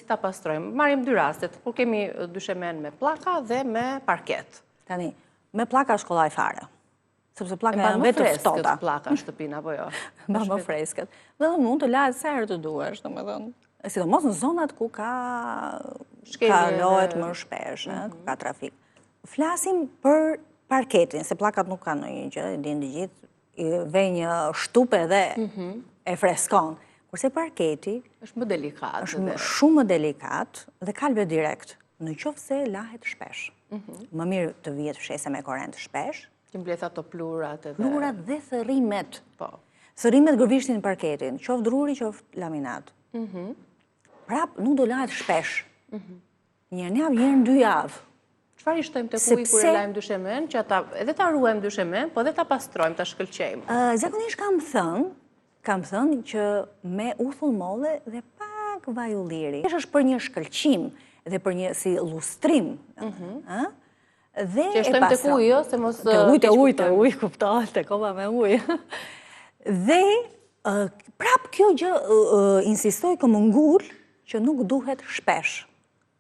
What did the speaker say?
si ta pastrojmë. Marrim dy rastet, kur kemi dyshemen me pllaka dhe me parket. Tani, me pllaka është kollaj fare. Sepse pllaka janë vetë ftohta. Pllaka në shtëpinë apo jo? Mba më freskët. Dhe mund të lahet sa herë të duash, domethënë. Sidomos në zonat ku kalohet më shpesh, ku ka trafik. Flasim për parketin, se pllakat nuk kanë ndonjë gjë, e dinë të gjithë, i vë një shtupe dhe e freskon. Kurse parketi është më delikat. Është shumë më delikat dhe kalbe direkt, në qoftë se lahet shpesh. Më mirë të vihet fshesa me korrent shpesh. Që mbledh ato plurat edhe. Plurat dhe thërrimet. Po. Thërrimet gërvishtin parketin, qoftë druri, qoftë laminat. Prap nuk do lahet shpesh. Njërë javë, njërë në 2 javë. Çfarë i shtojmë tek uji kur e lajmë dyshemen, që ata edhe ta ruajmë dyshemen, po edhe ta pastrojmë, ta shkëlqejmë? Zakonisht kam thënë që me uthull molle dhe pak vaj ulliri. Është për një shkëlqim dhe për një si lustrim. Që e shtojmë tek uji, jo? Se mos... Të uj, kuptohet, të kova me uj. Dhe prap kjo gjë insistoj këmë ngull që nuk duhet shpesh.